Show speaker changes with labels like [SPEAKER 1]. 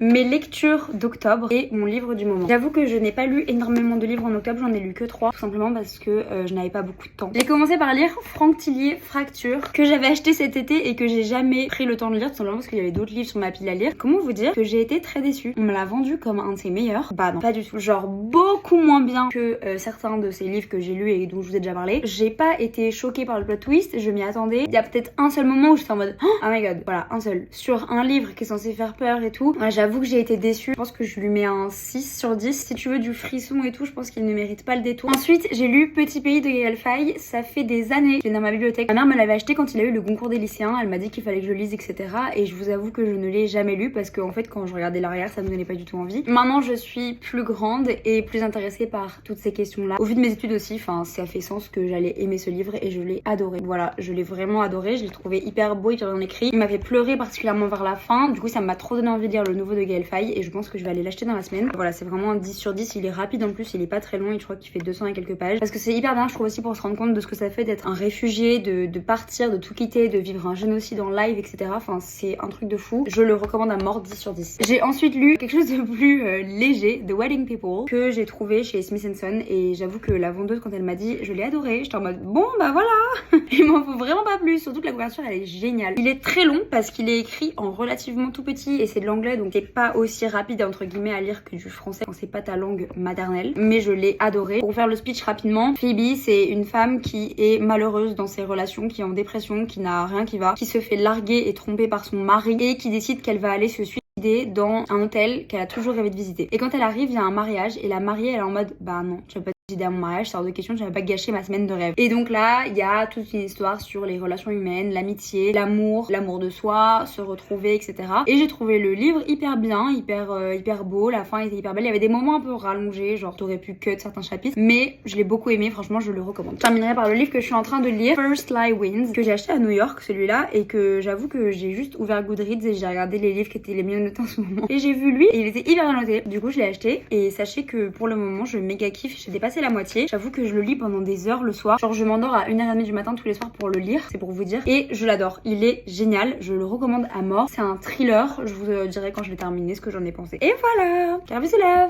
[SPEAKER 1] mes lectures d'octobre et mon livre du moment. J'avoue que je n'ai pas lu énormément de livres en octobre, j'en ai lu que 3, tout simplement parce que je n'avais pas beaucoup de temps. J'ai commencé par lire Franck Tillier, Fracture, que j'avais acheté cet été et que j'ai jamais pris le temps de lire, tout simplement parce qu'il y avait d'autres livres sur ma pile à lire. Comment vous dire que j'ai été très déçue. On me l'a vendu comme un de ses meilleurs. Bah non, pas du tout. Genre beaucoup moins bien que certains de ces livres que j'ai lus et dont je vous ai déjà parlé. J'ai pas été choquée par le plot twist, je m'y attendais. Il y a peut-être un seul moment où j'étais en mode oh my god, voilà, un seul. Sur un livre qui est censé faire peur et tout, j'avoue que j'ai été déçue. Je pense que je lui mets un 6 sur 10. Si tu veux du frisson et tout, je pense qu'il ne mérite pas le détour. Ensuite, j'ai lu Petit Pays de Gaël Faye. Ça fait des années qu'il est dans ma bibliothèque. Ma mère me l'avait acheté quand il a eu le concours des lycéens. Elle m'a dit qu'il fallait que je le lise, etc. Et je vous avoue que je ne l'ai jamais lu parce que en fait, quand je regardais l'arrière, ça me donnait pas du tout envie. Maintenant, je suis plus grande et plus intéressée par toutes ces questions-là. Au vu de mes études aussi, enfin, ça fait sens que j'allais aimer ce livre et je l'ai adoré. Voilà, je l'ai vraiment adoré. Je l'ai trouvé hyper beau, hyper bien écrit. Il m'a fait pleurer particulièrement vers la fin. Du coup, ça m'a trop donné envie de lire le nouveau de Gaël Faye et je pense que je vais aller l'acheter dans la semaine. Voilà, c'est vraiment un 10 sur 10. Il est rapide en plus, il est pas très long et je crois qu'il fait 200 et quelques pages. Parce que c'est hyper bien, je trouve aussi, pour se rendre compte de ce que ça fait d'être un réfugié, de partir, de tout quitter, de vivre un génocide en live, etc. Enfin, c'est un truc de fou. Je le recommande à mort, 10 sur 10. J'ai ensuite lu quelque chose de plus léger, The Wedding People, que j'ai trouvé chez Smith & Son et j'avoue que la vendeuse, quand elle m'a dit, je l'ai adoré. J'étais en mode bon bah voilà. Il m'en faut vraiment pas plus, surtout que la couverture elle est géniale. Il est très long parce qu'il est écrit en relativement tout petit et c'est de l'anglais, donc c'est pas aussi rapide entre guillemets à lire que du français quand c'est pas ta langue maternelle, mais je l'ai adoré. Pour faire le speech rapidement, Phoebe c'est une femme qui est malheureuse dans ses relations, qui est en dépression, qui n'a rien qui va, qui se fait larguer et tromper par son mari et qui décide qu'elle va aller se suicider dans un hôtel qu'elle a toujours rêvé de visiter. Et quand elle arrive, il y a un mariage et la mariée elle est en mode bah non, tu vas pas à mon mariage, c'est hors de question, je vais pas gâcher ma semaine de rêve. Et donc là, il y a toute une histoire sur les relations humaines, l'amitié, l'amour de soi, se retrouver, etc. Et j'ai trouvé le livre hyper bien, hyper beau, la fin était hyper belle. Il y avait des moments un peu rallongés, genre t'aurais pu cut certains chapitres, mais je l'ai beaucoup aimé, franchement je le recommande. Je terminerai par le livre que je suis en train de lire, First Lie Wins, que j'ai acheté à New York, celui-là, et que j'avoue que j'ai juste ouvert Goodreads et j'ai regardé les livres qui étaient les mieux notés en ce moment. Et j'ai vu lui, et il était hyper bien noté. Du coup je l'ai acheté, et sachez que pour le moment je méga kiffe, j'ai dépassé la moitié. J'avoue que je le lis pendant des heures le soir. Genre je m'endors à 1h30 du matin tous les soirs pour le lire, c'est pour vous dire. Et je l'adore, il est génial, je le recommande à mort. C'est un thriller, je vous dirai quand je l'ai terminé ce que j'en ai pensé. Et voilà, car bisous love.